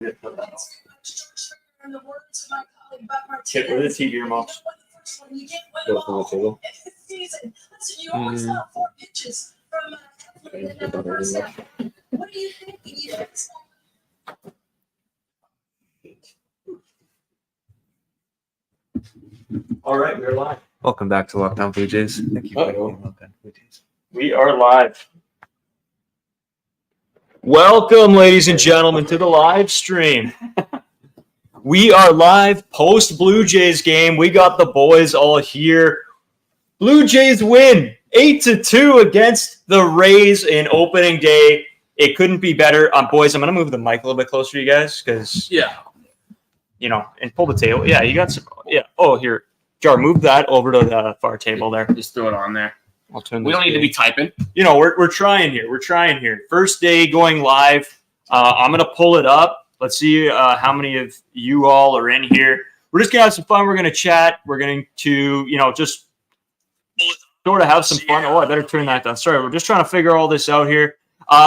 Get rid of the TV remote. Go from the table. What do you think? All right, we're live. Welcome back to Lockdown Blue Jays. Thank you for Lockdown Blue Jays. We are live. Welcome, ladies and gentlemen, to the live stream. We are live post Blue Jays game. We got the boys all here. Blue Jays win 8-2 against the Rays in opening day. It couldn't be better. Boys, I'm going to move the mic a little bit closer to you guys because, and pull the table. Yeah, you got some. Yeah. Oh, here. Jar, move that over to the far table there. Just throw it on there. I'll turn. We don't need to be typing. We're trying here. We're trying here. First day going live. I'm gonna pull it up. Let's see how many of you all are in here. We're just gonna have some fun. We're gonna chat. We're going to just sort of have some fun. Oh, I better turn that down. Sorry, we're just trying to figure all this out here.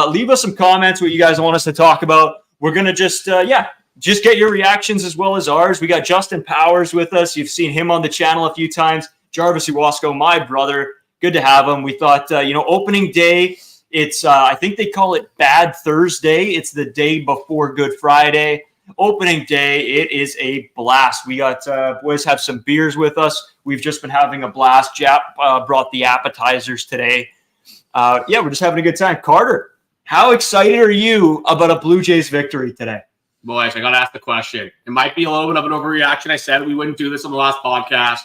Leave us some comments what you guys want us to talk about. We're gonna just get your reactions as well as ours. We got Justin Powers with us. You've seen him on the channel a few times. Jarvis Iwasko, my brother. Good to have him. We thought, opening day, it's, I think they call it Bad Thursday. It's the day before Good Friday. Opening day, it is a blast. We got, boys have some beers with us. We've just been having a blast. Jap brought the appetizers today. We're just having a good time. Carter, how excited are you about a Blue Jays victory today? Boys, I got to ask the question. It might be a little bit of an overreaction. I said we wouldn't do this on the last podcast,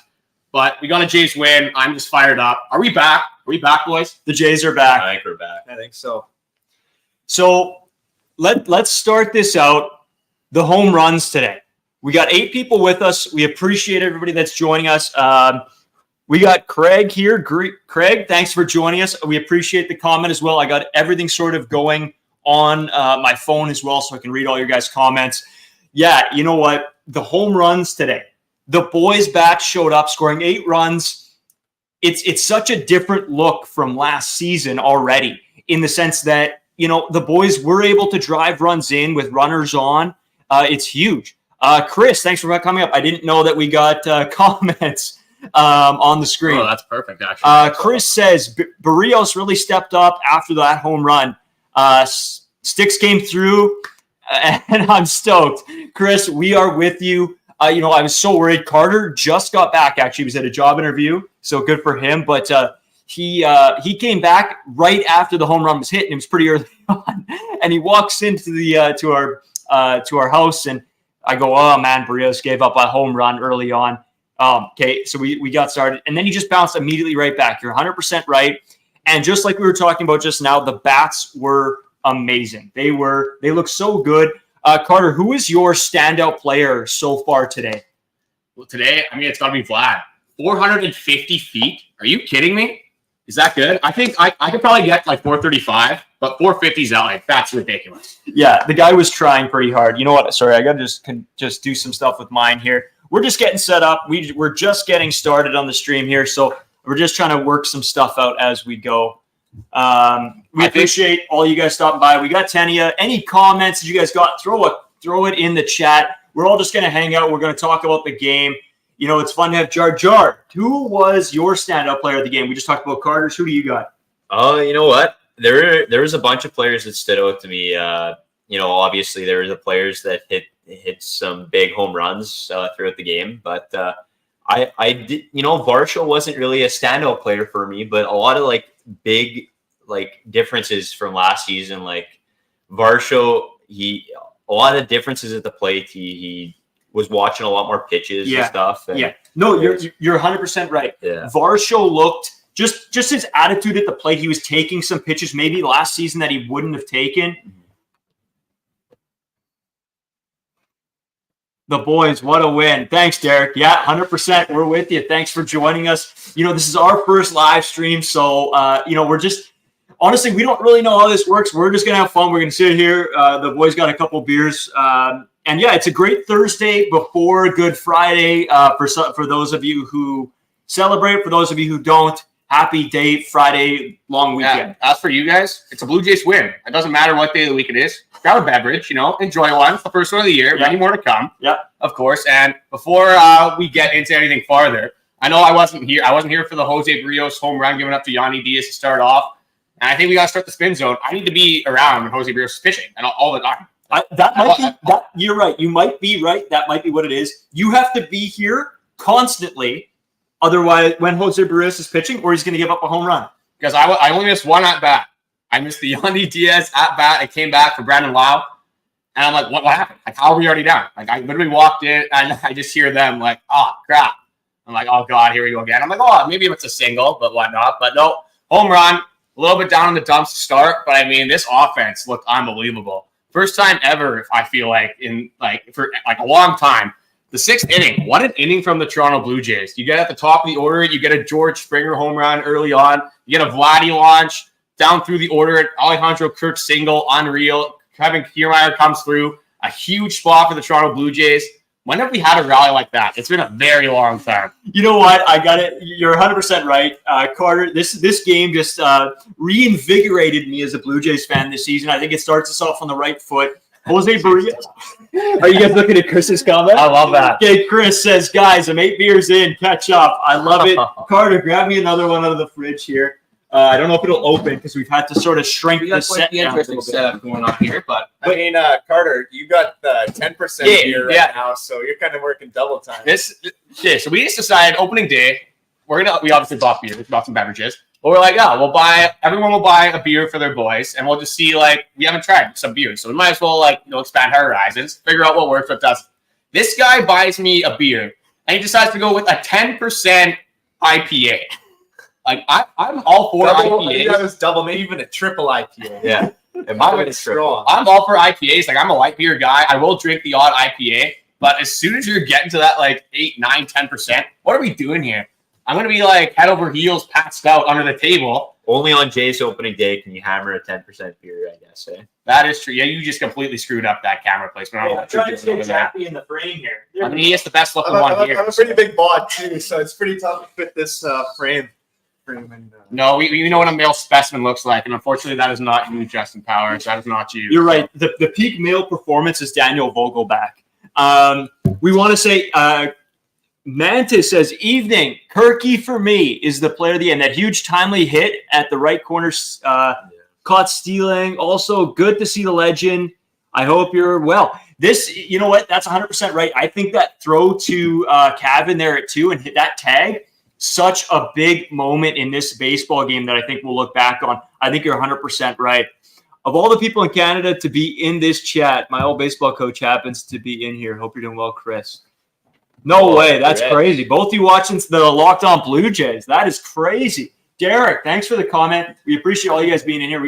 but we got a Jays win. I'm just fired up. Are we back? Are we back, boys? The Jays are back. I think we're back. I think so. So let's start this out. The home runs today. We got 8 people with us. We appreciate everybody that's joining us. We got Craig here. Craig, thanks for joining us. We appreciate the comment as well. I got everything sort of going on my phone as well so I can read all your guys' comments. Yeah, you know what? The home runs today. The boys back showed up scoring 8 runs. It's such a different look from last season already in the sense that, the boys were able to drive runs in with runners on. It's huge. Chris, thanks for coming up. I didn't know that we got comments on the screen. Oh, that's perfect, actually. Chris says, Barrios really stepped up after that home run. Sticks came through, and I'm stoked. Chris, we are with you. I was so worried. Carter just got back. Actually, he was at a job interview, so good for him. But he came back right after the home run was hit, and it was pretty early on. And he walks into the to our house, and I go, "Oh man, Barrios gave up a home run early on." Okay, so we got started, and then he just bounced immediately right back. You're 100% right. And just like we were talking about just now, the bats were amazing. They look so good. Carter, who is your standout player so far today? Well, today, it's got to be Vlad. 450 feet. Are you kidding me? Is that good? I think I could probably get like 435, but 450 is out. That's ridiculous. Yeah, the guy was trying pretty hard. You know what? Sorry, I got to just do some stuff with mine here. We're just getting set up. We're just getting started on the stream here, so we're just trying to work some stuff out as we go. We appreciate all you guys stopping by. We got Tania. Any comments that you guys got, throw it in the chat. We're all just going to hang out. We're going to talk about the game. It's fun to have Jar. Who was your standout player of the game? We just talked about Carter's. Who do you got? You know what? There was a bunch of players that stood out to me. Obviously there were the players that hit some big home runs throughout the game, but I did, Varsho wasn't really a standout player for me, but a lot of big differences from last season. Varsho, a lot of differences at the plate. He was watching a lot more pitches and stuff. And no, you're 100% right. Yeah. Varsho looked just his attitude at the plate. He was taking some pitches maybe last season that he wouldn't have taken. The boys, what a win. Thanks, Derek. Yeah, 100%. We're with you. Thanks for joining us. This is our first live stream. So, we're just, honestly, we don't really know how this works. We're just going to have fun. We're going to sit here. The boys got a couple beers. And yeah, it's a great Thursday before Good Friday for those of you who celebrate. For those of you who don't, happy day, Friday, long weekend. Yeah, as for you guys, it's a Blue Jays win. It doesn't matter what day of the week it is. Grab a beverage, enjoy one. It's the first one of the year. Yeah. Many more to come. Yeah. Of course. And before we get into anything farther, I know I wasn't here. I wasn't here for the Jose Barrios home run given up to Yanni Diaz to start off. And I think we got to start the spin zone. I need to be around when Jose Barrios is pitching and all the time. You're right. You might be right. That might be what it is. You have to be here constantly. Otherwise, when Jose Barrios is pitching, or he's going to give up a home run. Because I only missed one at bat. I missed the Yanni Diaz at bat. I came back for Brandon Lau. And I'm like, what happened? Like, how are we already down? Like, I literally walked in and I just hear them like, oh, crap. I'm like, oh, God, here we go again. I'm like, oh, maybe it's a single, but whatnot. But no, home run, a little bit down in the dumps to start. But I mean, this offense looked unbelievable. First time ever, I feel like, for a long time. The 6th inning, what an inning from the Toronto Blue Jays. You get at the top of the order, you get a George Springer home run early on, you get a Vladdy launch down through the order, Alejandro Kirk single, unreal. Kevin Kiermaier comes through, a huge spot for the Toronto Blue Jays. When have we had a rally like that? It's been a very long time. You know what? I got it. You're 100% right, Carter. This game just reinvigorated me as a Blue Jays fan this season. I think it starts us off on the right foot. Jose Barrios. Are you guys looking at Chris's comment? I love that. Okay, Chris says, guys, I'm 8 beers in. Catch up. I love it. Carter, grab me another one out of the fridge here. I don't know if it'll open because we've had to sort of shrink the set down. Interesting setup going on here, but I mean, Carter, you got the 10% beer right now, so you're kind of working double time. So we just decided opening day, we obviously bought beer, we bought some beverages, but we're like, everyone will buy a beer for their boys, and we'll just see, we haven't tried some beers, so we might as well, expand our horizons, figure out what works, what doesn't. This guy buys me a beer, and he decides to go with a 10% IPA. I'm all for IPAs. That was double, maybe even a triple IPA. Yeah. I'm all for IPAs. I'm a light beer guy. I will drink the odd IPA, but as soon as you're getting to that 8, 9, 10%, what are we doing here? I'm going to be head over heels, passed out under the table. Only on Jay's opening day can you hammer a 10% beer, I guess. That is true. Yeah, you just completely screwed up that camera placement. I'm trying to get Chappie in the frame here. I mean, he is the best looking one here. I'm a pretty big bod, too, so it's pretty tough to fit this frame. No, we know what a male specimen looks like, and unfortunately, that is not you, Justin Powers. That is not you. You're right. The peak male performance is Daniel Vogelback. We want to say, Mantis says, evening, Kirky for me is the player of the end. That huge timely hit at the right corner, caught stealing. Also, good to see the legend. I hope you're well. This, you know what? That's 100% right. I think that throw to Cavan there at 2 and hit that tag, such a big moment in this baseball game that I think we'll look back on. I think you're 100% right. Of all the people in Canada to be in this chat, my old baseball coach happens to be in here. Hope you're doing well, Chris. No way. That's crazy. Both you watching the Locked On Blue Jays. That is crazy. Derek, thanks for the comment. We appreciate all you guys being in here. We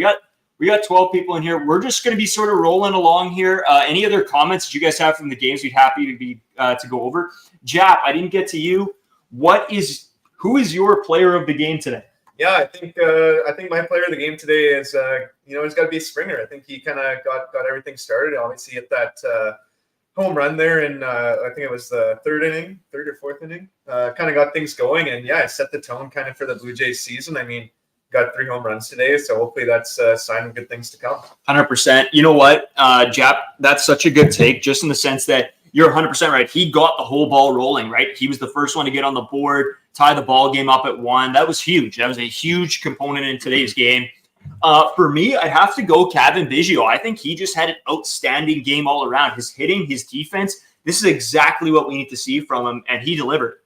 got 12 people in here. We're just going to be sort of rolling along here. Any other comments that you guys have from the games, we'd happy to be to go over. Jap, I didn't get to you. Who is your player of the game today? Yeah, I think my player of the game today is it's got to be Springer. I think he kind of got everything started. Obviously, hit that home run there, and I think it was the third or fourth inning. Kind of got things going, and it set the tone kind of for the Blue Jays season. I mean, got 3 home runs today, so hopefully that's a sign of good things to come. 100%. You know what, Jap? That's such a good take, just in the sense that you're 100% right. He got the whole ball rolling, right? He was the first one to get on the board, tie the ball game up at 1. That was huge. That was a huge component in today's game. For me, I'd have to go Cavan Biggio. I think he just had an outstanding game all around. His hitting, his defense, this is exactly what we need to see from him, and he delivered.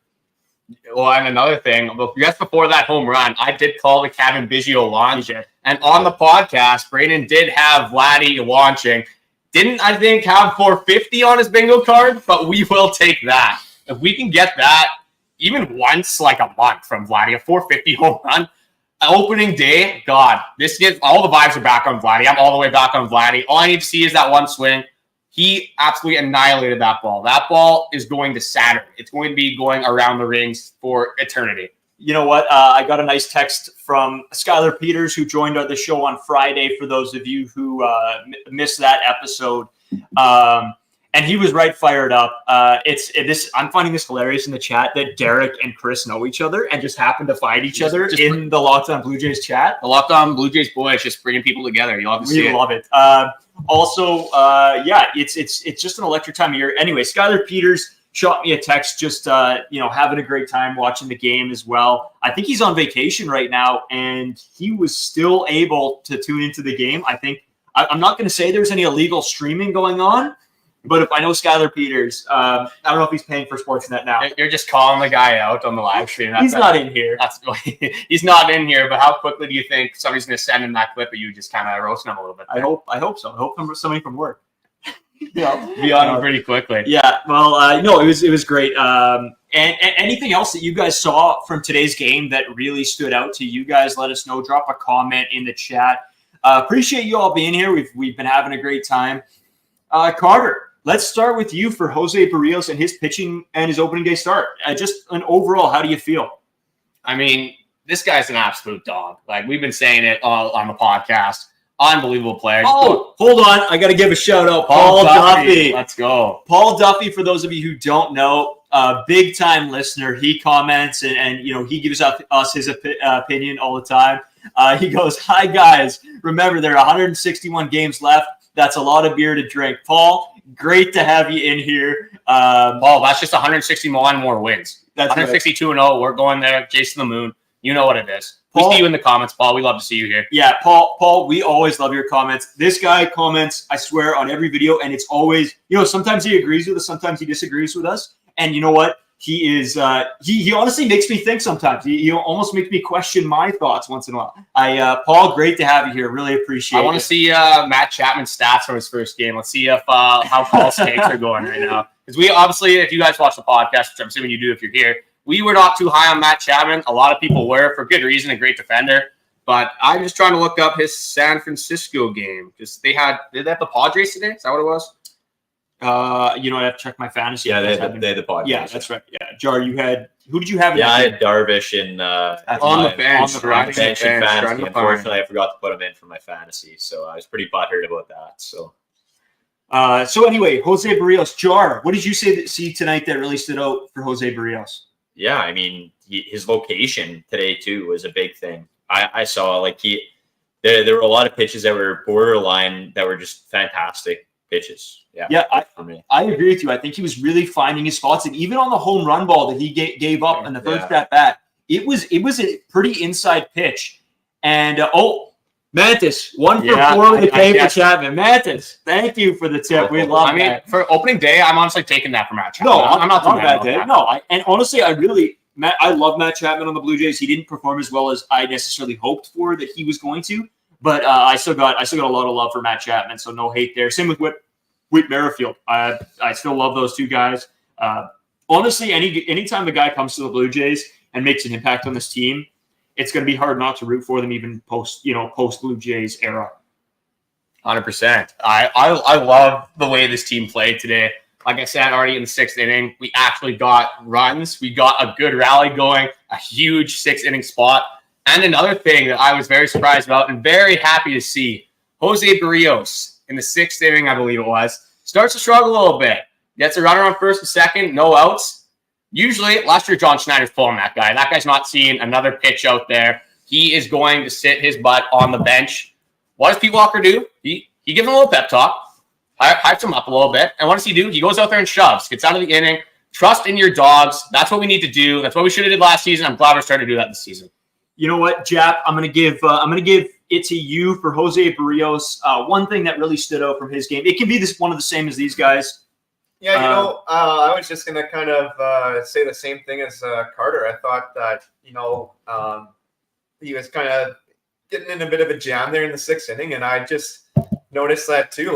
Well, and another thing, just before that home run, I did call the Cavan Biggio launch. And on the podcast, Brayden did have Vladdy launching. Didn't, I think, have 450 on his bingo card, but we will take that. If we can get that even once, a month from Vladdy, a 450 home run, opening day, God, this gets all the vibes are back on Vladdy. I'm all the way back on Vladdy. All I need to see is that one swing. He absolutely annihilated that ball. That ball is going to Saturn. It's going to be going around the rings for eternity. You know what? I got a nice text from Skylar Peters, who joined the show on Friday, for those of you who missed that episode. And and he was right fired up. I'm finding this hilarious in the chat that Derek and Chris know each other and just happen to find each other in the Locked On Blue Jays chat. The Locked On Blue Jays boys just bringing people together. You love to see it. We love it. It's just an electric time of year. Anyway, Skylar Peters shot me a text just having a great time watching the game as well. I think he's on vacation right now, and he was still able to tune into the game. I think I'm not going to say there's any illegal streaming going on, but if I know Skylar Peters, I don't know if he's paying for Sportsnet now. You're just calling the guy out on the live stream. He's not in here. He's not in here, but how quickly do you think somebody's going to send him that clip of you just kind of roasting him a little bit? I hope so. I hope somebody from work. Be on him pretty quickly. Yeah, well, no, it was great. And anything else that you guys saw from today's game that really stood out to you guys, let us know. Drop a comment in the chat. Appreciate you all being here. We've been having a great time. Carter, let's start with you for Jose Barrios and his pitching and his opening day start. Just an overall, how do you feel? I mean, this guy's an absolute dog. Like, we've been saying it all on the podcast. Unbelievable player. Oh, hold on. I got to give a shout out. Paul Duffy. Let's go. Paul Duffy, for those of you who don't know, big time listener. He comments and he gives us his opinion all the time. He goes, "Hi guys, remember there are 161 games left. That's a lot of beer to drink." Paul, great to have you in here. Paul, that's just 161 more wins. That's 162-0. Right. We're going there. Jason the Moon. You know what it is. Paul, we see you in the comments, Paul. We love to see you here. Yeah, Paul, we always love your comments. This guy comments, I swear, on every video, and it's always, sometimes he agrees with us, sometimes he disagrees with us. And you know what? He is he honestly makes me think sometimes. He almost makes me question my thoughts once in a while. Paul, great to have you here. Really appreciate it. I want to see Matt Chapman's stats from his first game. Let's see if how Paul's takes are going right now. Because we obviously, if you guys watch the podcast, which I'm assuming you do if you're here, we were not too high on Matt Chapman. A lot of people were, for good reason, a great defender. But I'm just trying to look up his San Francisco game. Because did they have the Padres today? Is that what it was? I have to check my fantasy. Yeah, they had the Padres. Yeah, that's right. Yeah, Jar, who did you have? Yeah, I had Darvish in on the bench. Bench in fantasy. Unfortunately, I forgot to put him in for my fantasy, so I was pretty butthurt about that. So anyway, Jose Barrios. Jar, what did you see tonight that really stood out for Jose Barrios? Yeah, I mean, his location today too was a big thing. I saw there were a lot of pitches that were borderline that were just fantastic pitches. I agree with you. I think he was really finding his spots, and even on the home run ball that he gave up in the first at bat, it was a pretty inside pitch. And Mantis, 1 for 4 with the K for Chapman. Mantis, thank you for the tip. We love that. I mean, for opening day, I'm honestly taking that from Matt Chapman. No, I'm not doing that day. No, and honestly, I love Matt Chapman on the Blue Jays. He didn't perform as well as I necessarily hoped for that he was going to, but I still got a lot of love for Matt Chapman. So no hate there. Same with Whit Merrifield. I still love those two guys. Honestly, anytime the guy comes to the Blue Jays and makes an impact on this team, it's going to be hard not to root for them, even post Blue Jays era. 100%. I love the way this team played today. Like I said, already in the 6th inning, we actually got runs. We got a good rally going, a huge 6th inning spot. And another thing that I was very surprised about and very happy to see, Jose Barrios in the 6th inning, I believe it was, starts to struggle a little bit. Gets a runner on first and second, no outs. Usually, last year, John Schneider's pulling that guy. That guy's not seeing another pitch out there. He is going to sit his butt on the bench. What does Pete Walker do? He gives him a little pep talk, hypes him up a little bit. And what does he do? He goes out there and shoves, gets out of the inning. Trust in your dogs. That's what we need to do. That's what we should have did last season. I'm glad we're starting to do that this season. You know what, Jap? I'm gonna give it to you for Jose Barrios. One thing that really stood out from his game. It can be one of the same as these guys. Yeah, I was just going to kind of say the same thing as Carter. I thought that, he was kind of getting in a bit of a jam there in the 6th inning, and I just noticed that too.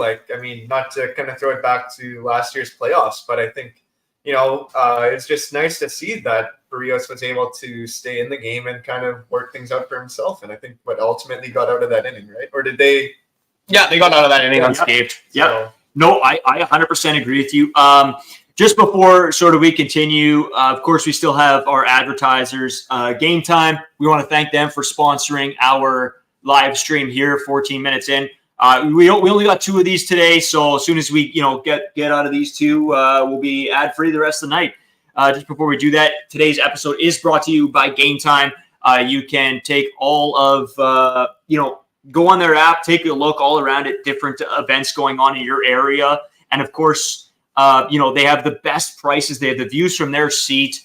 Not to kind of throw it back to last year's playoffs, but I think, it's just nice to see that Barrios was able to stay in the game and kind of work things out for himself. And I think what ultimately got out of that inning, right? Or did they? Yeah, they got out of that inning unscathed. Yeah. So. No, I 100% agree with you. Just before we continue, of course, we still have our advertisers. Game Time, we want to thank them for sponsoring our live stream here 14 minutes in. We only got 2 of these today, so as soon as we get out of these 2, we'll be ad free the rest of the night. Just before we do that, today's episode is brought to you by Game Time. You can take all of go on their app, take a look all around at different events going on in your area, and of course, they have the best prices. They have the views from their seat,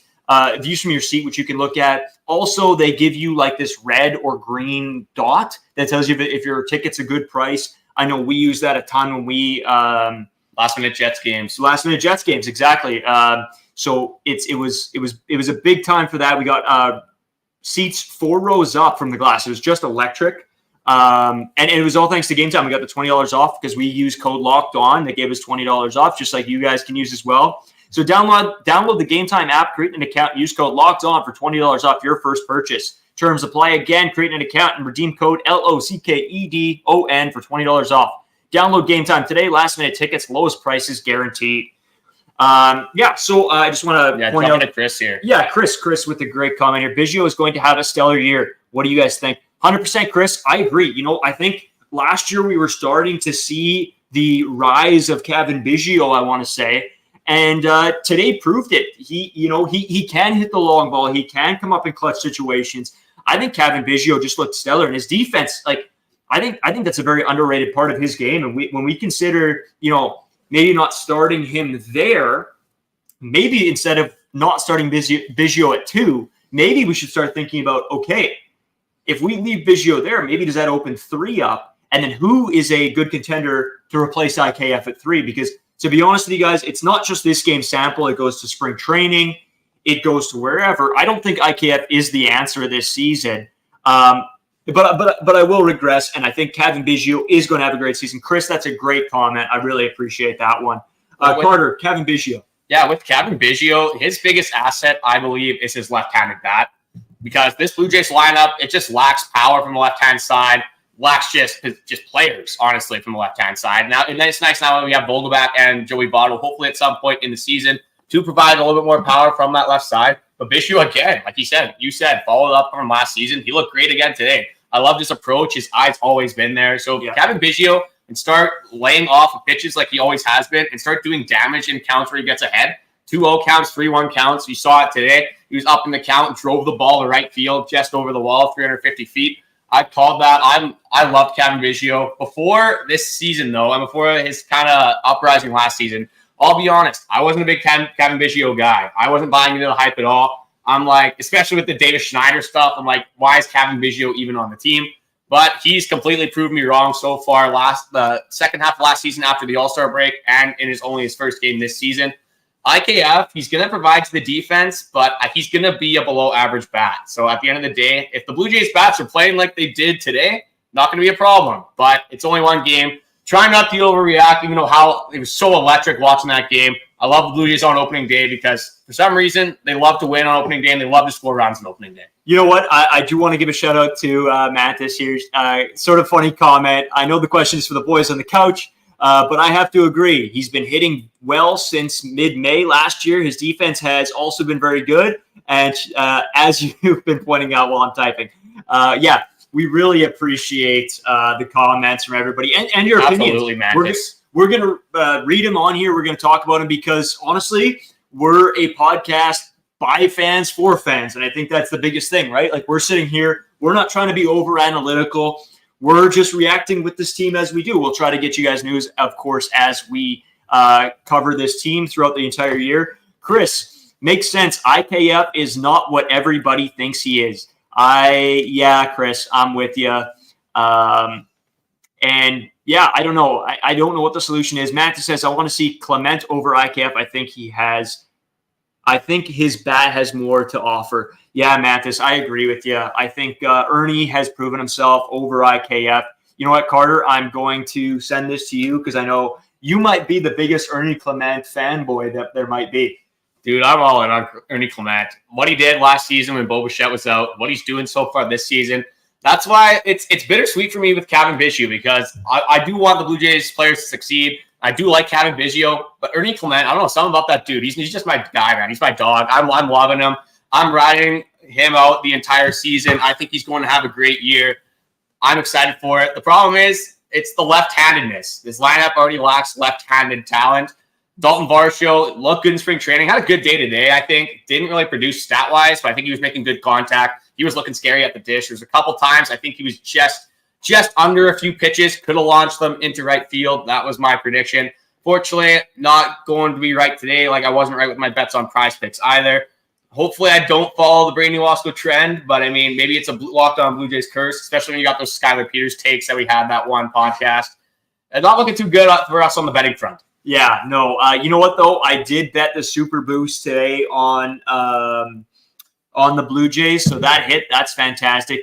views from your seat, which you can look at. Also, they give you like this red or green dot that tells you if your ticket's a good price. I know we use that a ton when we Last minute Jets games, exactly. So it was a big time for that. We got seats 4 rows up from the glass. It was just electric. And it was all thanks to Game Time. We got the $20 off because we use code Locked On. They gave us $20 off, just like you guys can use as well. So download the Game Time app, create an account, use code Locked On for $20 off your first purchase. Terms apply. Again, create an account and redeem code LOCKEDON for $20 off. Download Game Time today. Last minute tickets, lowest prices guaranteed. So I just want to point out to Chris here. Yeah, Chris with a great comment here. Biggio is going to have a stellar year. What do you guys think? 100% Chris, I agree. I think last year we were starting to see the rise of Kevin Biggio, I want to say. And today proved it. He can hit the long ball. He can come up in clutch situations. I think Kevin Biggio just looked stellar. And his defense, I think that's a very underrated part of his game. And when we consider, maybe not starting him there, maybe instead of not starting Biggio at 2, maybe we should start thinking about, okay, if we leave Biggio there, maybe does that open 3 up? And then who is a good contender to replace IKF at 3? Because to be honest with you guys, it's not just this game sample. It goes to spring training. It goes to wherever. I don't think IKF is the answer this season. But I will regress, and I think Kevin Biggio is going to have a great season. Chris, that's a great comment. I really appreciate that one. Carter, Kevin Biggio. Yeah, with Kevin Biggio, his biggest asset, I believe, is his left-handed bat. Because this Blue Jays lineup, it just lacks power from the left-hand side, lacks just players, honestly, from the left-hand side. Now, and it's nice now that we have Vogelback and Joey Votto, hopefully at some point in the season, to provide a little bit more power from that left side. But Biggio, again, like you said, followed up from last season. He looked great again today. I love his approach. His eye's always been there. So Kevin Biggio and start laying off of pitches like he always has been and start doing damage in counts where he gets ahead. 2-0 counts, 3-1 counts. You saw it today. He was up in the count, drove the ball to right field, just over the wall, 350 feet. I called that. I loved Kevin Biggio. Before this season, though, and before his kind of uprising last season, I'll be honest, I wasn't a big Kevin Biggio guy. I wasn't buying into the hype at all. I'm like, especially with the Davis Schneider stuff, I'm like, why is Kevin Biggio even on the team? But he's completely proved me wrong so far. The second half of last season after the All-Star break and in his first game this season. IKF, he's going to provide to the defense, but he's going to be a below-average bat. So at the end of the day, if the Blue Jays bats are playing like they did today, not going to be a problem. But it's only one game. Try not to overreact, even though how it was so electric watching that game. I love the Blue Jays on opening day because for some reason they love to win on opening day and they love to score runs on opening day. You know what? I do want to give a shout out to Mantis here. Sort of funny comment. I know the question is for the boys on the couch, but I have to agree. He's been hitting well since mid-May last year. His defense has also been very good. And as you've been pointing out while I'm typing, we really appreciate the comments from everybody and your opinions. Absolutely, Mantis. We're going to read him on here. We're going to talk about him because, honestly, we're a podcast by fans for fans. And I think that's the biggest thing, right? Like, we're sitting here. We're not trying to be over-analytical. We're just reacting with this team as we do. We'll try to get you guys news, of course, as we cover this team throughout the entire year. Chris, makes sense. IKF is not what everybody thinks he is. Chris, I'm with you. And yeah, I don't know. I don't know what the solution is. Matt says, I want to see Clement over IKF. I think his bat has more to offer. Yeah, Mathis, I agree with you. I think Ernie has proven himself over IKF. You know what, Carter? I'm going to send this to you because I know you might be the biggest Ernie Clement fanboy that there might be. Dude, I'm all in on Ernie Clement. What he did last season when Bo Bichette was out, what he's doing so far this season. That's why it's bittersweet for me with Kevin Biggio because I do want the Blue Jays players to succeed. I do like Kevin Biggio, but Ernie Clement, I don't know, something about that dude. He's just my guy, man. He's my dog. I'm loving him. I'm riding him out the entire season. I think he's going to have a great year. I'm excited for it. The problem is it's the left-handedness. This lineup already lacks left-handed talent. Dalton Varsho looked good in spring training. Had a good day today, I think. Didn't really produce stat-wise, but I think he was making good contact. He was looking scary at the dish. There's a couple times I think he was just under a few pitches. Could have launched them into right field. That was my prediction. Fortunately, not going to be right today. Like I wasn't right with my bets on Prize Picks either. Hopefully, I don't follow the Brady Wasco trend, but I mean, maybe it's a locked on Blue Jays curse, especially when you got those Skylar Peters takes that we had that one podcast. And not looking too good for us on the betting front. Yeah, no. You know what though? I did bet the Super Boost today on the Blue Jays, so that hit. That's fantastic.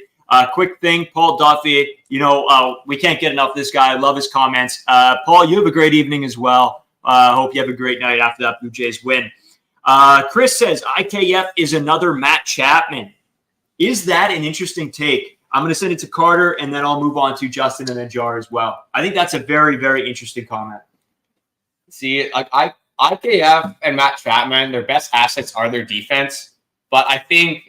Quick thing, Paul Duffy. We can't get enough of this guy. I love his comments. Paul, you have a great evening as well. Hope you have a great night after that Blue Jays win. Chris says IKF is another Matt Chapman. Is that an interesting take? I'm going to send it to Carter, and then I'll move on to Justin and then Jar as well. I think that's a very, very interesting comment. See, IKF and Matt Chapman, their best assets are their defense. But I think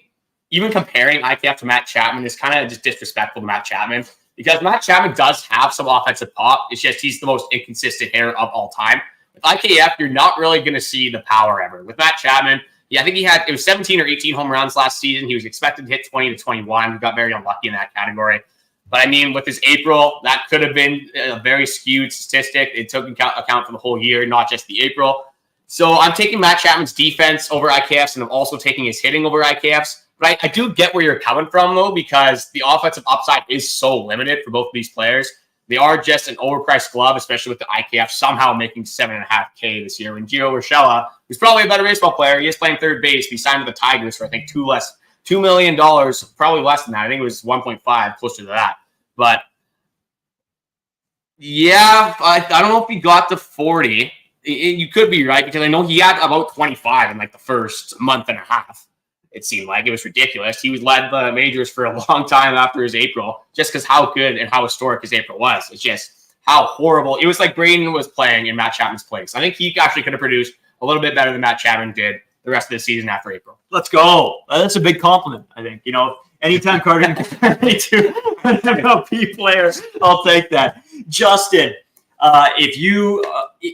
even comparing IKF to Matt Chapman is kind of just disrespectful to Matt Chapman because Matt Chapman does have some offensive pop. It's just he's the most inconsistent hitter of all time. With IKF, you're not really going to see the power ever. With Matt Chapman, I think it was 17 or 18 home runs last season. He was expected to hit 20 to 21. He got very unlucky in that category. But I mean, with his April, that could have been a very skewed statistic. It took account for the whole year, not just the April. So I'm taking Matt Chapman's defense over IKF's, and I'm also taking his hitting over IKF's. But I do get where you're coming from, though, because the offensive upside is so limited for both of these players. They are just an overpriced glove, especially with the IKF somehow making $7.5K this year. When Gio Urshela, who's probably a better baseball player, he is playing third base. He signed with the Tigers for, I think, $2 million, probably less than that. I think it was 1.5, closer to that. But, yeah, I don't know if he got to 40. You could be right, because I know he had about 25 in, like, the first month and a half. It seemed like it was ridiculous. He was led the majors for a long time after his April, just because how good and how historic his April was. It's just how horrible. It was like Braden was playing in Matt Chapman's place. I think he actually could have produced a little bit better than Matt Chapman did the rest of the season after April. Let's go. That's a big compliment, I think. Anytime Carter can compare me to an MLB player, I'll take that. Justin,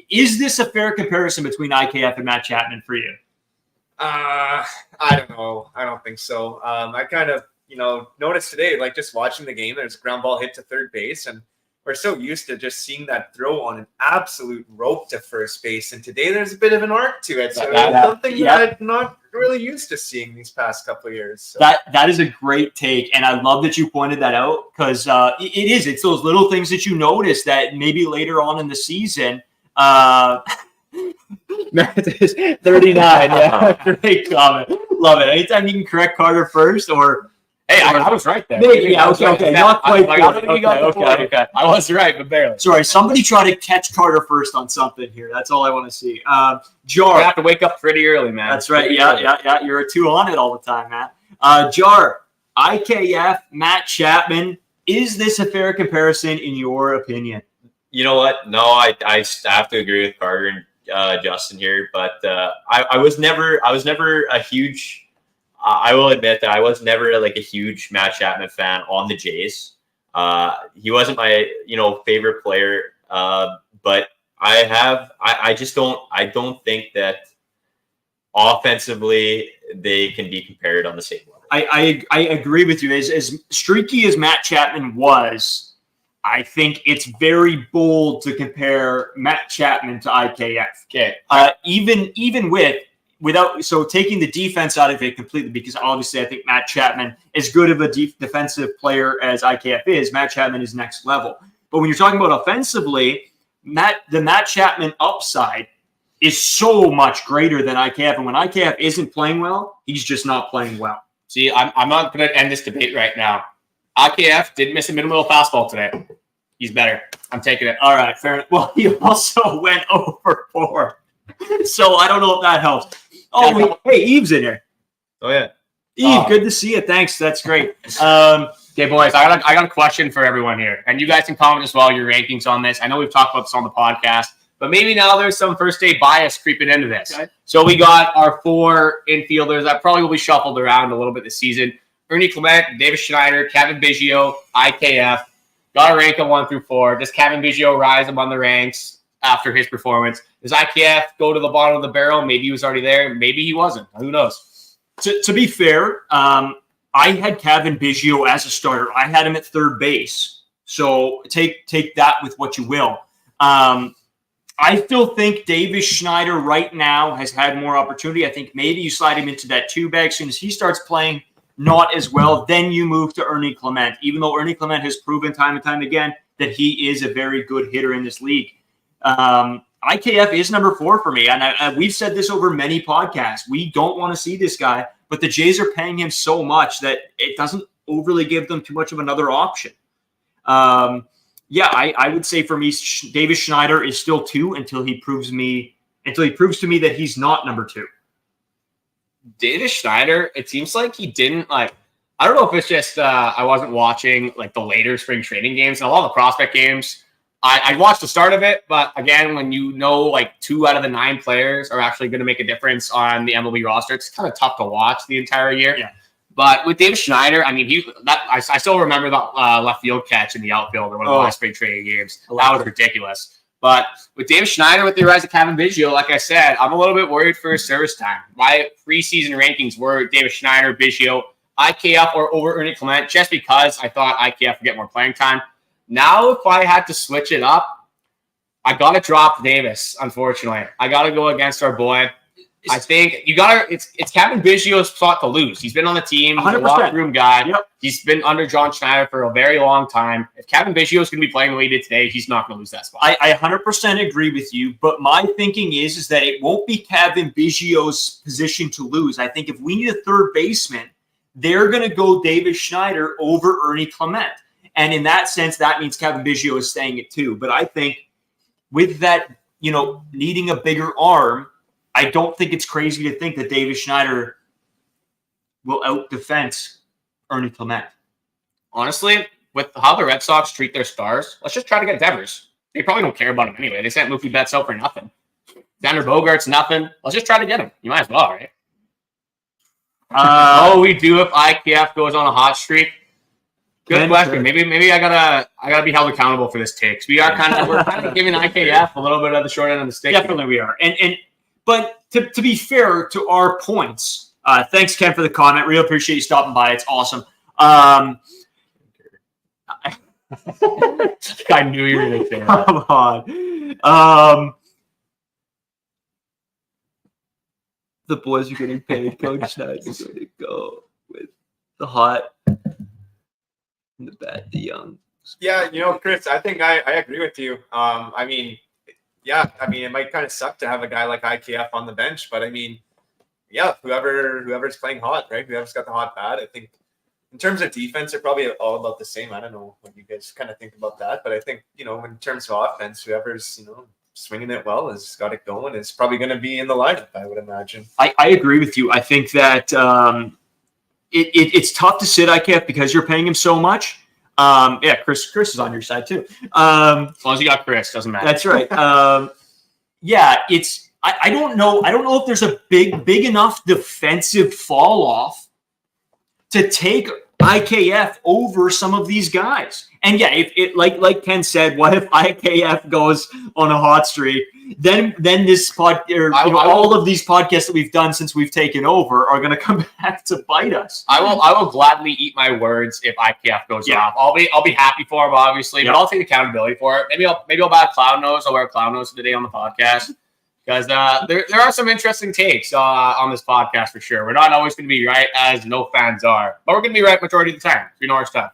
is this a fair comparison between IKF and Matt Chapman for you? I don't know. I don't think so. I kind of, noticed today, like just watching the game, there's a ground ball hit to third base, and we're so used to just seeing that throw on an absolute rope to first base. And today there's a bit of an arc to it. So it's something that I'm not really used to seeing these past couple of years. So. That is a great take. And I love that you pointed that out because it's those little things that you notice that maybe later on in the season, 39. Yeah, great comment. Love it. Anytime you can correct Carter first, or I was right there. Maybe, okay, not quite. Okay. I was right, but barely. Sorry, somebody try to catch Carter first on something here. That's all I want to see. Jar, you have to wake up pretty early, man. That's right. Yeah. You're a 2 on it all the time, Matt. Jar, IKF, Matt Chapman. Is this a fair comparison in your opinion? You know what? No, I have to agree with Carter and Justin here, but I was never a huge. I will admit that I was never like a huge Matt Chapman fan on the Jays. He wasn't my favorite player, but I just don't think that offensively they can be compared on the same level. I agree with you. As streaky as Matt Chapman was, I think it's very bold to compare Matt Chapman to IKF. Okay. Even without taking the defense out of it completely, because obviously I think Matt Chapman, as good of a defensive player as IKF is, Matt Chapman is next level. But when you're talking about offensively, the Matt Chapman upside is so much greater than IKF. And when IKF isn't playing well, he's just not playing well. See, I'm not going to end this debate right now. IKF did miss a middle fastball today. He's better. I'm taking it. All right, fair enough. Well, he also went over 4. So I don't know if that helps. Oh, hey, Eve's in here. Oh, yeah. Eve, good to see you. Thanks. That's great. Okay, boys, I got a question for everyone here. And you guys can comment as well your rankings on this. I know we've talked about this on the podcast, but maybe now there's some first-day bias creeping into this. Okay. So we got our 4 infielders that probably will be shuffled around a little bit this season. Ernie Clement, David Schneider, Kevin Biggio, IKF. got a rank of 1 through 4. Does Kevin Biggio rise among the ranks after his performance? Does IKF go to the bottom of the barrel? Maybe he was already there. Maybe he wasn't. Who knows? To be fair, I had Kevin Biggio as a starter. I had him at third base. So take that with what you will. I still think Davis Schneider right now has had more opportunity. I think maybe you slide him into that 2 bag. As soon as he starts playing not as well, then you move to Ernie Clement, even though Ernie Clement has proven time and time again that he is a very good hitter in this league. IKF is number 4 for me, and we've said this over many podcasts. We don't want to see this guy, but the Jays are paying him so much that it doesn't overly give them too much of another option. I would say for me, Davis Schneider is still 2 until he proves to me that he's not number 2. Davis Schneider, it seems like he didn't I don't know if it's just I wasn't watching the later spring training games and a lot of the prospect games. I watched the start of it, but again, when 2 out of the 9 players are actually going to make a difference on the MLB roster, it's kind of tough to watch the entire year. Yeah. But with Davis Schneider, I mean, I still remember the left field catch in the outfield in one of the last spring training games. That was ridiculous. But with Davis Schneider, with the rise of Kevin Biggio, like I said, I'm a little bit worried for his service time. My preseason rankings were Davis Schneider, Biggio, IKF, or over Ernie Clement, just because I thought IKF would get more playing time. Now, if I had to switch it up, I got to drop Davis, unfortunately. I got to go against our boy. I think it's Kevin Biggio's spot to lose. He's been on the team. He's 100%. A locker room guy. Yep. He's been under John Schneider for a very long time. If Kevin Biggio is going to be playing the way he did today, he's not going to lose that spot. I 100% agree with you, but my thinking is that it won't be Kevin Biggio's position to lose. I think if we need a third baseman, they're going to go Davis Schneider over Ernie Clement. And in that sense, that means Kevin Biggio is staying at 2. But I think with that, needing a bigger arm, I don't think it's crazy to think that Davis Schneider will out-defense Ernie Clement. Honestly, with how the Red Sox treat their stars, let's just try to get Devers. They probably don't care about him anyway. They sent Mookie Betts out for nothing. Xander Bogaerts, nothing. Let's just try to get him. You might as well, right? We do if IKF goes on a hot streak. Good question. Maybe I gotta be held accountable for this take. We're kind of giving IKF a little bit of the short end of the stick. Definitely we are. But to be fair to our points, thanks Ken for the comment. Really appreciate you stopping by. It's awesome. I knew you were going to say that. Come on. The boys are getting paid. Coach Snyder's going to go with the hot and the bad, the young. Yeah, Chris, I think I agree with you. It might kind of suck to have a guy like IKF on the bench, but whoever's playing hot, right? Whoever's got the hot bat. I think in terms of defense, they're probably all about the same. I don't know what you guys kind of think about that, but I think, in terms of offense, whoever's, swinging it well, has got it going, is probably going to be in the lineup, I would imagine. I agree with you. I think that it's tough to sit IKF because you're paying him so much. Chris is on your side too. As long as you got Chris, doesn't matter. That's right. I don't know. I don't know if there's a big enough defensive fall off to take IKF over some of these guys. And if it like Ken said, what if IKF goes on a hot streak? Then this all of these podcasts that we've done since we've taken over are going to come back to bite us. I will gladly eat my words if IKF goes off. I'll be happy for him, obviously, but I'll take accountability for it. Maybe I'll buy a clown nose. I'll wear a clown nose today on the podcast because there are some interesting takes on this podcast for sure. We're not always going to be right, as no fans are, but we're going to be right majority of the time. We know our stuff.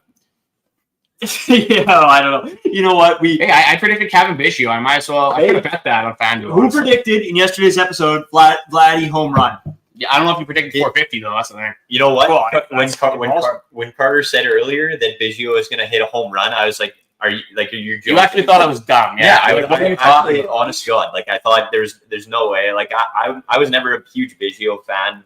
I don't know. You know what? I predicted Kevin Biggio. I might as well. I could have bet that on FanDuel. Who predicted in yesterday's episode Vladdy home run? Yeah, I don't know if you predicted 450 though. That's the thing. You know what? When Carter said earlier that Biggio was going to hit a home run, I was like, "Are you joking?" You actually thought I was dumb? Yeah, I actually, honest to God, I thought there's no way. I was never a huge Biggio fan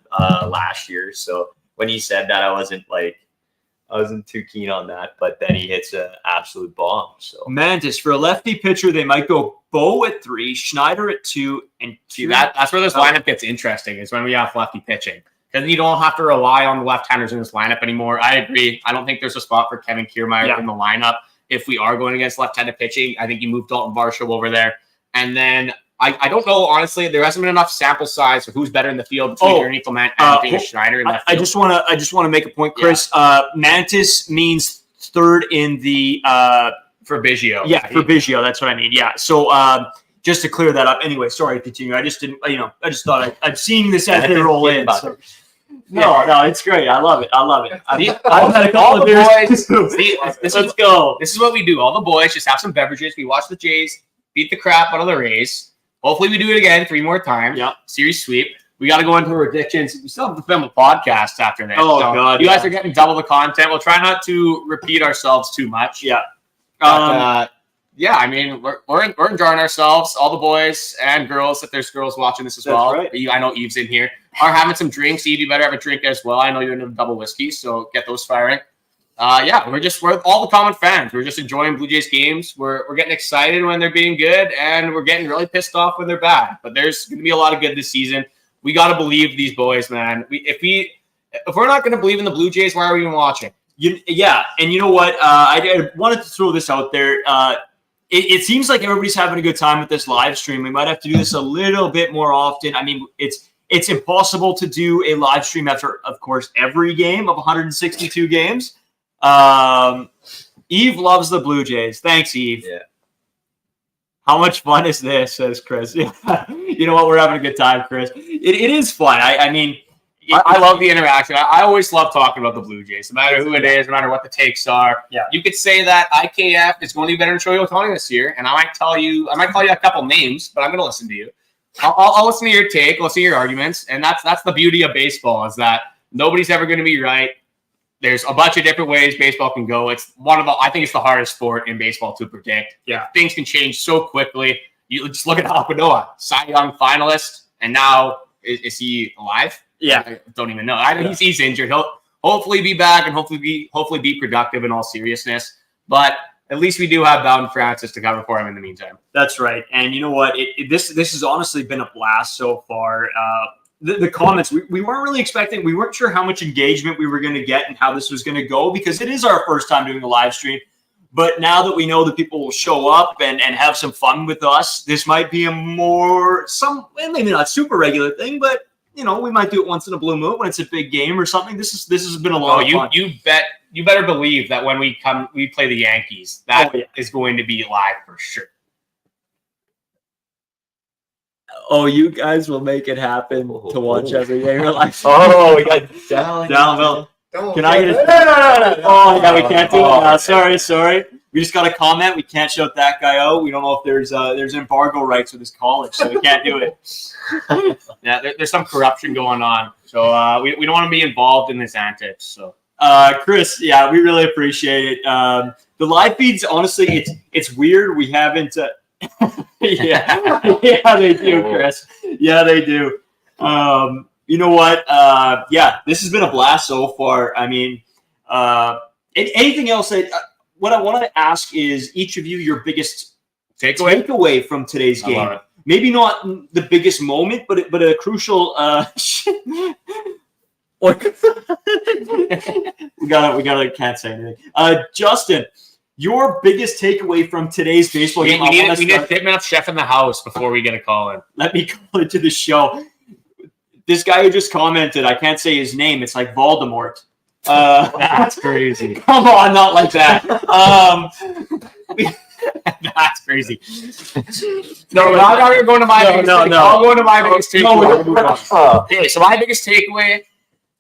last year, so when he said that, I wasn't too keen on that, but then he hits an absolute bomb. So Mantis, for a lefty pitcher, they might go Bo at 3, Schneider at 2, and 2. That's where this lineup gets interesting, is when we have lefty pitching. Because you don't have to rely on the left-handers in this lineup anymore. I agree. I don't think there's a spot for Kevin Kiermaier in the lineup. if we are going against left-handed pitching. I think you move Dalton Varsho over there. And then I don't know, honestly, there hasn't been enough sample size for who's better in the field between Ernie Clement and David Schneider in left field. I just want to make a point, Chris. Mantis means third in the for Biggio. Yeah, for Biggio. That's what I mean. Yeah. So just to clear that up. Anyway, sorry to continue. I just didn't, I just thought I've seen this as they roll in. So. No, it's great. I love it. I've had a couple of beers. Let's go. This is what we do. All the boys just have some beverages. We watch the Jays beat the crap out of the Rays. Hopefully we do it again 3 more times. Yeah. Series sweep. We got to go into our predictions. We still have to film a podcast after this. Oh, God. You guys are getting double the content. We'll try not to repeat ourselves too much. Yeah. But, I mean, we're enjoying ourselves. All the boys and girls, if there's girls watching this as well. Right. I know Eve's in here. Are having some drinks. Eve, you better have a drink as well. I know you're into double whiskey, so get those firing. We're all the common fans. We're just enjoying Blue Jays games. We're getting excited when they're being good, and we're getting really pissed off when they're bad. But there's going to be a lot of good this season. We got to believe these boys, man. If we're not going to believe in the Blue Jays, why are we even watching? And you know what? I wanted to throw this out there. It seems like everybody's having a good time with this live stream. We might have to do this a little bit more often. I mean, it's impossible to do a live stream after, of course, every game of 162 games. Eve loves the Blue Jays. Thanks, Eve. Yeah. How much fun is this? Says Chris. You know what? We're having a good time, Chris. It is fun. I love the interaction. I always love talking about the Blue Jays, no matter who it is, no matter what the takes are. Yeah. You could say that IKF is going to be better than Shohei Ohtani this year, and I might call you a couple names, but I'm going to listen to you. I'll listen to your take, listen to your arguments, and that's the beauty of baseball, is that nobody's ever going to be right. There's a bunch of different ways baseball can go. I think it's the hardest sport in baseball to predict. Yeah. Things can change so quickly. You just look at Alpanoa, Cy Young finalist, and now is he alive? Yeah. I don't even know. He's injured. He'll hopefully be back and hopefully be productive in all seriousness. But at least we do have Bowden Francis to cover for him in the meantime. That's right. And you know what? This has honestly been a blast so far. The comments, we weren't really expecting. We weren't sure how much engagement we were going to get and how this was going to go, because it is our first time doing a live stream. But now that we know that people will show up and have some fun with us, this might be maybe not super regular thing, but we might do it once in a blue moon when it's a big game or something. This has been a lot of fun. You better believe that when we play the Yankees, that is going to be live for sure. Oh, you guys will make it happen to watch every game. You're like, we got down. Can I get it? No. Oh, yeah, we can't do it now. Sorry. We just got a comment. We can't shout that guy out. We don't know if there's embargo rights with his college, so we can't do it. Yeah, there's some corruption going on. So we don't want to be involved in this antics. So Chris, yeah, we really appreciate it. The live feeds, honestly, it's weird. We haven't. Yeah, they do, Chris. Yeah, they do. You know what? This has been a blast so far. I mean, anything else that what I want to ask is each of you your biggest takeaway from today's game. Maybe not the biggest moment, but a crucial. we gotta can't say anything. Justin, your biggest takeaway from today's baseball game. We need a tip-enough chef in the house before we get a call in. Let me call into the show. This guy who just commented, I can't say his name. It's like Voldemort. That's crazy. Come on, not like that. That's crazy. No, now you're going to my biggest takeaway. I'll go into my biggest takeaway. Okay, so my biggest takeaway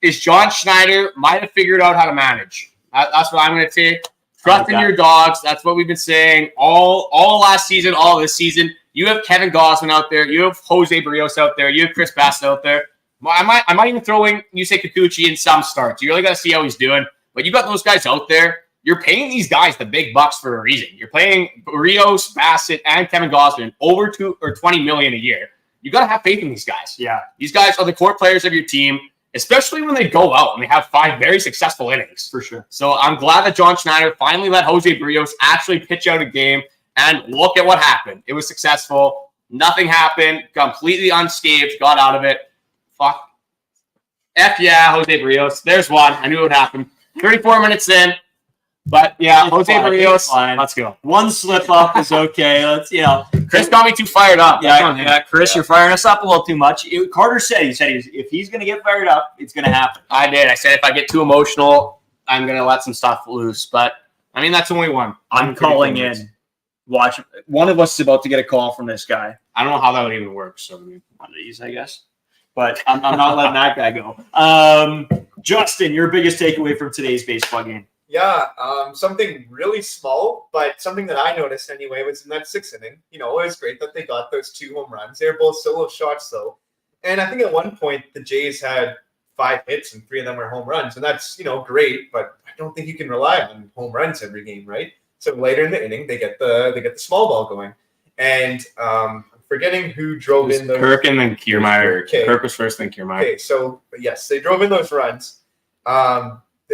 is John Schneider might have figured out how to manage. That's what I'm going to take. Trust in your dogs. That's what we've been saying all last season, all this season. You have Kevin Gausman out there. You have Jose Barrios out there. You have Chris Bassett out there. I might even throw in Yusei Kikuchi in some starts. You really got to see how he's doing. But you got those guys out there. You're paying these guys the big bucks for a reason. You're paying Barrios, Bassett, and Kevin Gausman over $20 million a year. You got to have faith in these guys. Yeah, these guys are the core players of your team, especially when they go out and they have 5 very successful innings. For sure. So I'm glad that John Schneider finally let Jose Barrios actually pitch out a game. And look at what happened. It was successful. Nothing happened. Completely unscathed. Got out of it. Fuck. F yeah, Jose Barrios. There's one. I knew it would happen. 34 minutes in. But yeah, It's Jose fine, it's Barrios, fine. let's go. One slip up is okay. Let's Chris got me too fired up. That's on him. Yeah, Chris, you're firing us up a little too much. Carter said if he's going to get fired up, it's going to happen. I did. I said if I get too emotional, I'm going to let some stuff loose. But, I mean, that's only one. I'm calling in. Watch. One of us is about to get a call from this guy. I don't know how that would even work. So One of these, I guess. But I'm not letting that guy go. Justin, your biggest takeaway from today's baseball game? Yeah, something really small, but something that I noticed anyway was in that 6th inning. You know, it was great that they got those 2 home runs. They were both solo shots, though. And I think at one point the Jays had 5 hits and 3 of them were home runs. And that's, great, but I don't think you can rely on home runs every game, right? So later in the inning, they get the small ball going. And I'm forgetting who drove in those. Kirk and then Kiermaier. Okay. Kirk was first, then Kiermaier. Okay, so yes, they drove in those runs.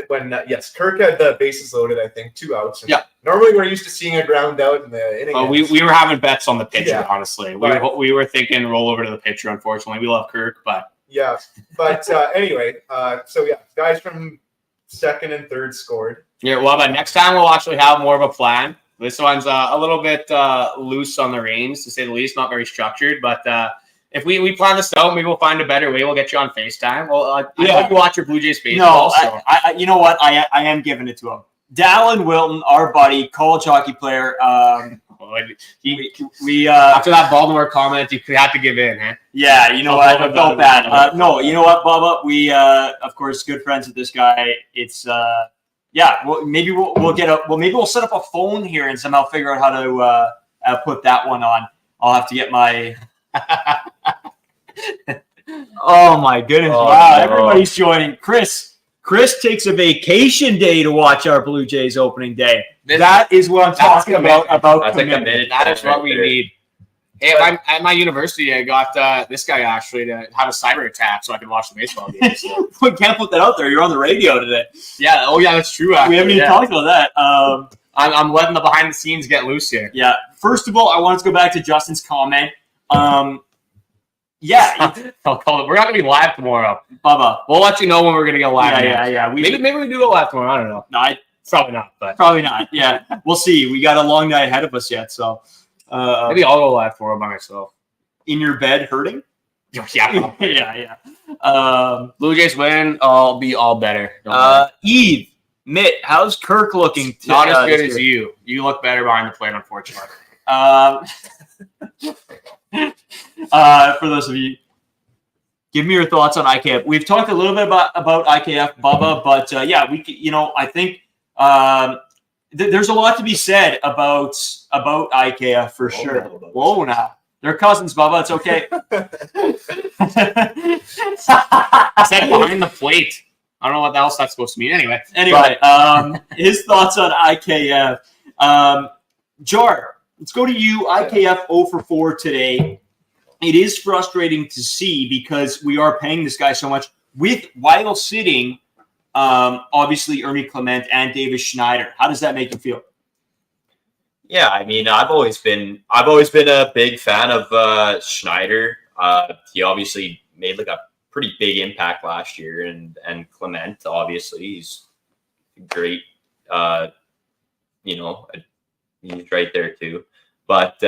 When Kirk had the bases loaded, I think 2 outs. And yeah. Normally, we're used to seeing a ground out in the inning. Well, we were having bets on the pitcher, Yeah. honestly. But, we were thinking roll over to the pitcher. Unfortunately, we love Kirk, but yeah. But anyway, guys from 2nd and 3rd scored. yeah. Well, but next time we'll actually have more of a plan. This one's a little bit loose on the reins, to say the least. Not very structured, but. If we plan this out, maybe we'll find a better way. We'll get you on FaceTime. Well, I hope you watch your Blue Jays baseball. No, I you know what? I am giving it to him. Dallin Wilton, our buddy, college hockey player. We after that Baltimore comment, you had to give in, huh? Yeah, you know what? I felt bad. No, you know what, Bubba? We of course good friends with this guy. It's well, maybe we'll set up a phone here and somehow figure out how to put that one on. I'll have to get my. Oh my goodness! Oh, wow, no. Everybody's joining. Chris takes a vacation day to watch our Blue Jays opening day. That is what I'm talking about. That's a committed. That is what we need. Hey, at my university, I got this guy actually to have a cyber attack so I can watch the baseball game. So. We can't put that out there. You're on the radio today. Yeah. Oh, yeah. That's true. Actually. We haven't even talked about that. I'm letting the behind the scenes get loose here. Yeah. First of all, I want to go back to Justin's comment. Yeah, we're not gonna be live tomorrow, Bubba. We'll let you know when we're gonna go live. Yeah. Maybe we do go live tomorrow. I don't know. No, probably not. But probably not. Yeah, we'll see. We got a long night ahead of us yet, so maybe I'll go live tomorrow by myself. In your bed, hurting. Yeah. Yeah. Blue Jays win. I'll be all better. Eve, Mitt, how's Kirk looking? Not as good as you. You look better behind the plate, unfortunately. For those of you, give me your thoughts on IKF. We've talked a little bit about IKF, Bubba, but I think there's a lot to be said about IKF for sure. Whoa, now they're cousins, Bubba. It's okay. I said behind the plate. I don't know what else that's supposed to mean. Anyway, his thoughts on IKF. Jar, let's go to you. IKF 0 for 4 today. It is frustrating to see because we are paying this guy so much while sitting, obviously Ernie Clement and Davis Schneider. How does that make you feel? Yeah, I mean, I've always been a big fan of Schneider. He obviously made like a pretty big impact last year, and Clement, obviously, he's great. He's right there too. But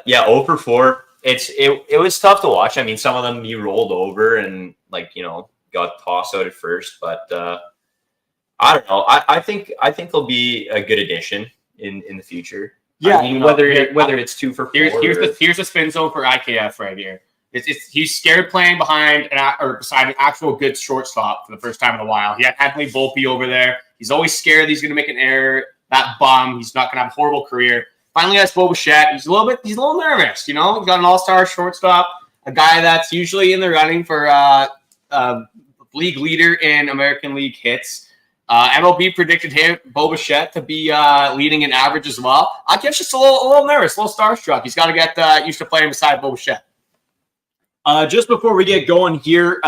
0 for 4. It was tough to watch. I mean, some of them he rolled over and got tossed out at first. But I don't know. I think he'll be a good addition in the future. Yeah, I mean, whether it's 2 for 4. Here's the spin zone for IKF right here. He's scared playing beside an actual good shortstop for the first time in a while. He had Anthony Volpe over there. He's always scared that he's going to make an error. That bum. He's not going to have a horrible career. Finally has Bo Bichette. He's a little nervous. He's got an all-star shortstop, a guy that's usually in the running for league leader in American League hits. MLB predicted Bo Bichette, to be leading in average as well. I guess just a little nervous, a little starstruck. He's got to get used to playing beside Bo Bichette. Just before we get going here,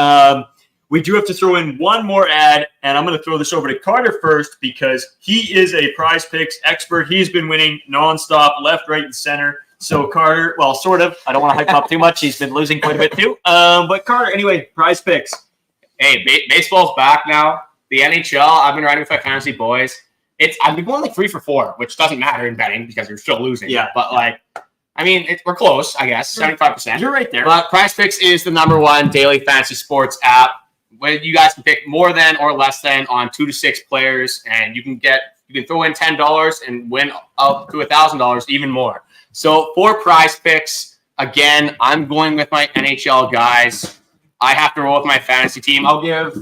we do have to throw in one more ad, and I'm going to throw this over to Carter first because he is a Prize Picks expert. He's been winning nonstop, left, right, and center. So Carter, well, sort of. I don't want to hype him up too much. He's been losing quite a bit too. But Carter, anyway, Prize Picks. Hey, baseball's back now. the NHL, I've been riding with my fantasy boys. I've been going like 3 for 4, which doesn't matter in betting because you're still losing. Yeah. But like, I mean, we're close, I guess, 75%. You're right there. But Prize Picks is the #1 daily fantasy sports app. Where you guys can pick more than or less than on 2 to 6 players, and you can throw in $10 and win up to $1,000, even more. So for Prize Picks, again, I'm going with my NHL guys. I have to roll with my fantasy team. I'll give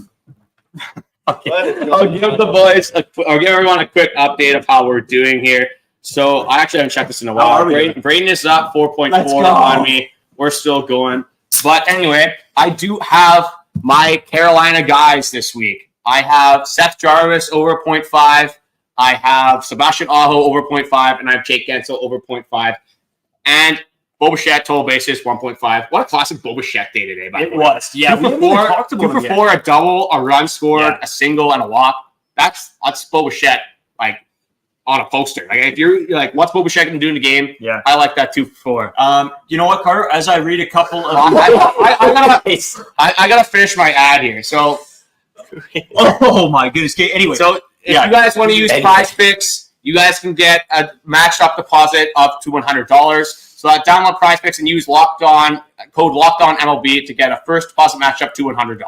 the boys. I'll give everyone a quick update of how we're doing here. So I actually haven't checked this in a while. Braden is up 4.4 on me. We're still going. But anyway, I do have my Carolina guys this week. I have Seth Jarvis over 0.5. I have Sebastian Aho over 0.5, and I have Jake Gensel over 0.5. And Bo Bichette total basis 1.5. What a classic Bo Bichette day today, by the way. It was. Yeah, Two for four, a double, a run scored, a single, and a walk. That's Bo Bichette, like, on a poster. Like, if you're like, what's Bo Bichette going to do in the game? Yeah. I like that 2 for 4. You know what, Carter? As I read a couple of... I gotta finish my ad here. So, oh, my goodness. Okay, anyway. So, if you guys want to use Prize Picks, you guys can get a matched up deposit up to $100. So download Prize Picks and use code Locked On MLB to get a first deposit match up to $100.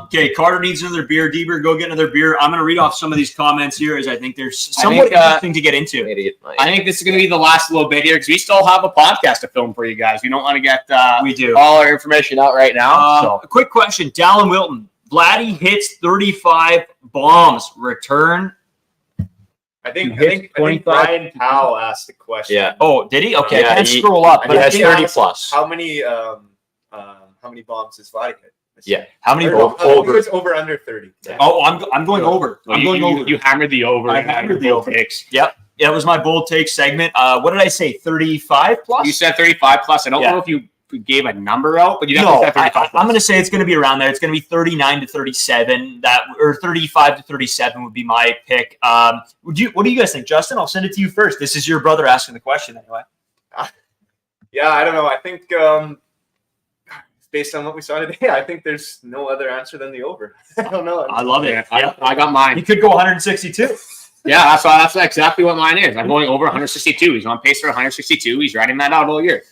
Okay, Carter needs another beer. Deber, go get another beer. I'm going to read off some of these comments here as I think there's somewhat interesting to get into. I think this is going to be the last little bit here because we still have a podcast to film for you guys. We don't want to get we do all our information out right now. A quick question. Dallin Wilton. Vladdy hits 35 bombs. Return. I think Brian Powell asked the question. Yeah. Oh, did he? Okay, Yeah, I can't he- scroll up. He But has I 30 plus. How many bombs is Vladdy hit? Yeah. how many? It was over under 30. Yeah. Oh, I'm going over. I'm going over. You hammered the over. I and hammered the both over. picks. Yep. Yeah, it was my bold take segment. What did I say? 35 plus? You said 35 plus. I don't Yeah. know if you gave a number out, but you No, definitely said 35 plus. I'm going to say it's going to be around there. It's going to be 39 to 37, or 35 to 37 would be my pick. What do you guys think, Justin? I'll send it to you first. This is your brother asking the question anyway. Yeah, I don't know. I think based on what we saw today, I think there's no other answer than the over. I don't know. I love it. I got mine. He could go 162. Yeah, that's exactly what mine is. I'm going over 162. He's on pace for 162. He's riding that out all year.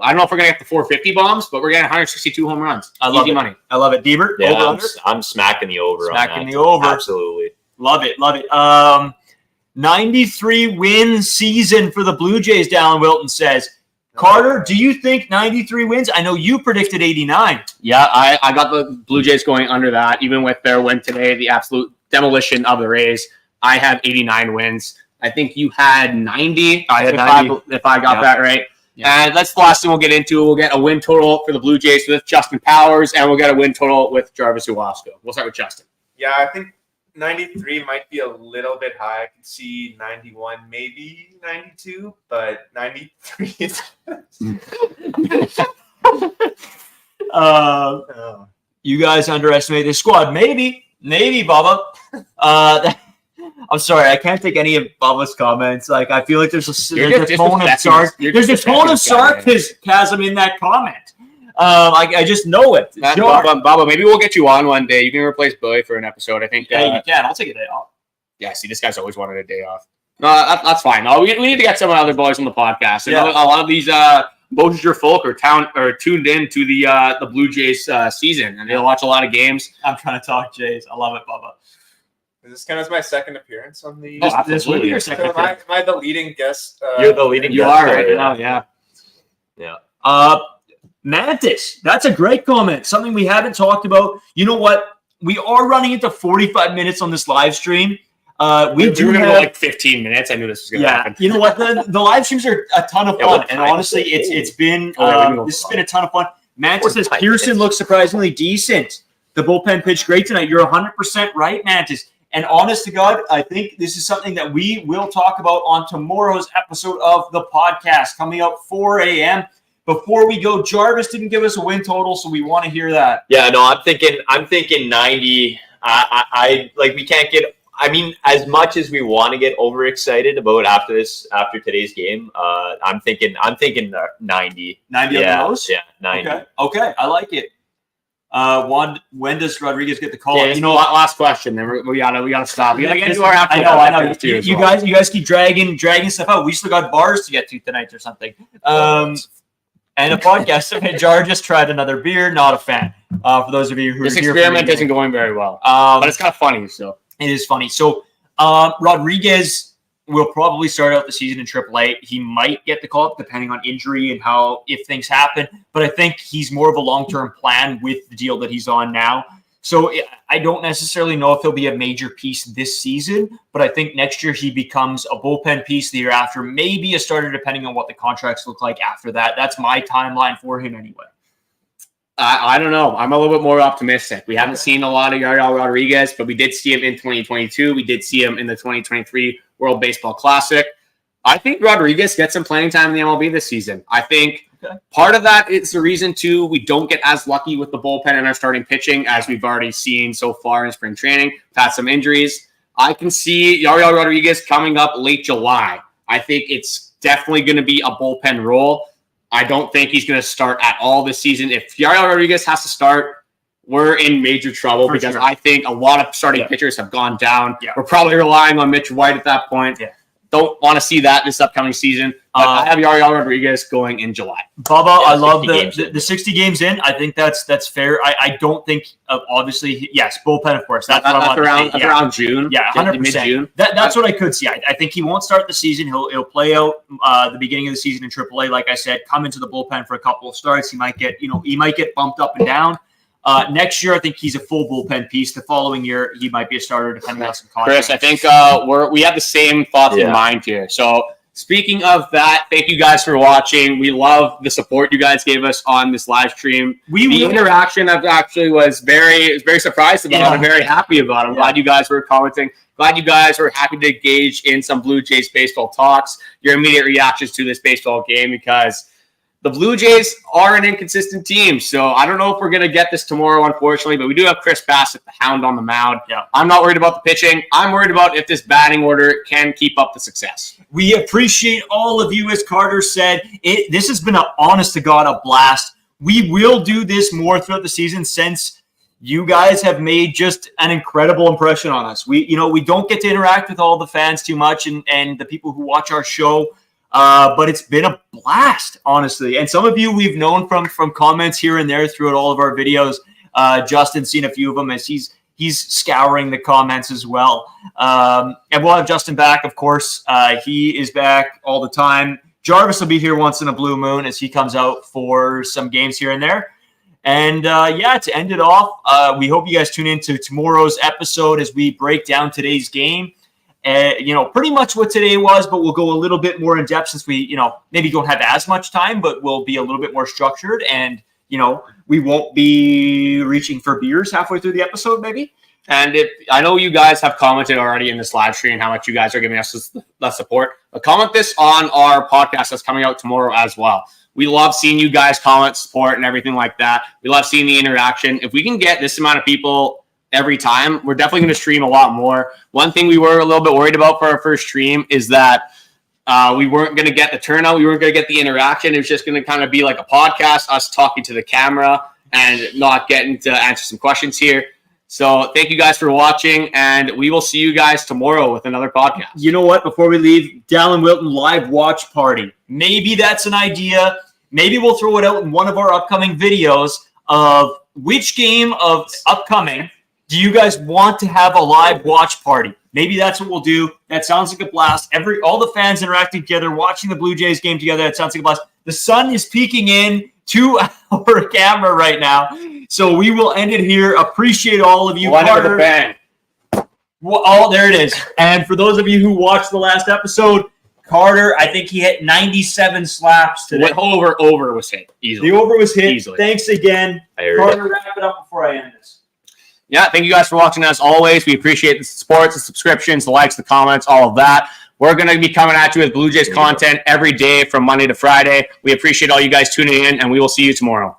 I don't know if we're going to get the 450 bombs, but we're getting 162 home runs. I love Easy it. money. I love it. Deber, Yeah, over under? I'm smacking the over Smacking on that. the over. Absolutely. Love it. 93 win season for the Blue Jays, Dallin Wilton says. Carter, do you think 93 wins? I know you predicted 89. Yeah, I got the Blue Jays going under that, even with their win today, the absolute demolition of the Rays. I have 89 wins. I think you had 90. I had 90. If I got that right. Yeah. And that's the last thing we'll get into. We'll get a win total for the Blue Jays with Justin Powers, and we'll get a win total with Jarvis Uwasco. We'll start with Justin. Yeah, I think 93 might be a little bit high. I could see 91, maybe 92, but 93 is. You guys underestimate this squad. Maybe, Bubba. I'm sorry, I can't take any of Bubba's comments. Like, I feel like there's a tone of sarcasm in that comment. I just know it. Bubba, maybe we'll get you on one day. You can replace Billy for an episode. I think. Yeah, you can. I'll take a day off. Yeah, see, this guy's always wanted a day off. No, that's fine. No, we need to get some other boys on the podcast. Yeah. A lot of these Bossinger folk are tuned in to the Blue Jays season, and they'll watch a lot of games. I'm trying to talk Jays. I love it, Bubba. This kind of my second appearance on the. This will be your second. So am I the leading guest? You're the leading You guest are right right now. now, yeah. Mantis, that's a great comment. Something we haven't talked about. You know what? We are running into 45 minutes on this live stream. We were going to go like 15 minutes. I knew this was going to happen. You know what? The live streams are a ton of fun, and honestly, it's been this has been a ton of fun. Mantis says Pearson looks surprisingly decent. The bullpen pitched great tonight. You're 100% right, Mantis. And honest to God, I think this is something that we will talk about on tomorrow's episode of the podcast, coming out 4 a.m. Before we go, Jarvis didn't give us a win total, so we want to hear that. Yeah, no, I'm thinking 90. I like we can't get. I mean, as much as we want to get overexcited about after today's game, I'm thinking 90. 90 on the nose? Yeah, 90. Okay, I like it. When does Rodriguez get the call? Yeah, last question. Then we gotta stop. We gotta get into our after. I know. You guys keep dragging stuff out. We still got bars to get to tonight or something. And a podcast. Jar just tried another beer. Not a fan. For those of you who this are experiment isn't going very well, but it's kind of funny. So it is funny. So Rodriguez will probably start out the season in AAA. He might get the call up depending on injury and if things happen. But I think he's more of a long-term plan with the deal that he's on now. So I don't necessarily know if he'll be a major piece this season, but I think next year he becomes a bullpen piece. The year after, maybe a starter, depending on what the contracts look like after that. That's my timeline for him anyway. I don't know. I'm a little bit more optimistic. We haven't seen a lot of Yariel Rodriguez, but we did see him in 2022. We did see him in the 2023 World Baseball Classic. I think Rodriguez gets some playing time in the MLB this season. I think part of that is the reason, too, we don't get as lucky with the bullpen and our starting pitching as we've already seen so far in spring training. We've had some injuries. I can see Yariel Rodriguez coming up late July. I think it's definitely going to be a bullpen role. I don't think he's going to start at all this season. If Yariel Rodriguez has to start, we're in major trouble because I think a lot of starting pitchers have gone down. Yeah. We're probably relying on Mitch White at that point. Yeah. Don't want to see that this upcoming season. But I have Yariel Rodriguez going in July. Bubba, I love the 60 games in. I think that's fair. I don't think, obviously, yes, bullpen, of course. That's around June. Yeah, 100%. Mid-June. That's what I could see. I think he won't start the season. He'll play out the beginning of the season in AAA. Like I said, come into the bullpen for a couple of starts. He might get bumped up and down. Next year, I think he's a full bullpen piece. The following year, he might be a starter depending on some contracts. Chris, I think we have the same thoughts in mind here. So speaking of that, thank you guys for watching. We love the support you guys gave us on this live stream. The interaction I actually was very surprised about. I'm very happy about. I'm glad you guys were commenting. Glad you guys were happy to engage in some Blue Jays baseball talks. Your immediate reactions to this baseball game, because the Blue Jays are an inconsistent team, so I don't know if we're going to get this tomorrow, unfortunately, but we do have Chris Bassett, the Hound, on the mound. Yeah. I'm not worried about the pitching. I'm worried about if this batting order can keep up the success. We appreciate all of you, as Carter said. This has been, honest to God, a blast. We will do this more throughout the season since you guys have made just an incredible impression on us. We don't get to interact with all the fans too much and the people who watch our show. But it's been a blast, honestly. And some of you we've known from comments here and there throughout all of our videos. Justin's seen a few of them as he's scouring the comments as well. And we'll have Justin back, of course. He is back all the time. Jarvis will be here once in a blue moon as he comes out for some games here and there. And to end it off, we hope you guys tune in to tomorrow's episode as we break down today's game. Pretty much what today was, but we'll go a little bit more in depth since we, maybe don't have as much time, but we'll be a little bit more structured and, we won't be reaching for beers halfway through the episode, maybe. And I know you guys have commented already in this live stream how much you guys are giving us the support, but comment this on our podcast that's coming out tomorrow as well. We love seeing you guys comment, support, and everything like that. We love seeing the interaction. If we can get this amount of people every time, we're definitely going to stream a lot more. One thing we were a little bit worried about for our first stream is that we weren't going to get the turnout. We weren't going to get the interaction. It was just going to kind of be like a podcast, us talking to the camera and not getting to answer some questions here. So thank you guys for watching, and we will see you guys tomorrow with another podcast. You know what? Before we leave, Dallin Wilton live watch party. Maybe that's an idea. Maybe we'll throw it out in one of our upcoming videos of which game of upcoming do you guys want to have a live watch party? Maybe that's what we'll do. That sounds like a blast. All the fans interacting together, watching the Blue Jays game together. That sounds like a blast. The sun is peeking in to our camera right now. So we will end it here. Appreciate all of you. Carter. Bang. Well, there it is. And for those of you who watched the last episode, Carter, I think he hit 97 slaps today. The over was hit easily. The over was hit. Easily. Thanks again. Carter, wrap it up before I end this. Yeah, thank you guys for watching as always. We appreciate the support, the subscriptions, the likes, the comments, all of that. We're going to be coming at you with Blue Jays content every day from Monday to Friday. We appreciate all you guys tuning in, and we will see you tomorrow.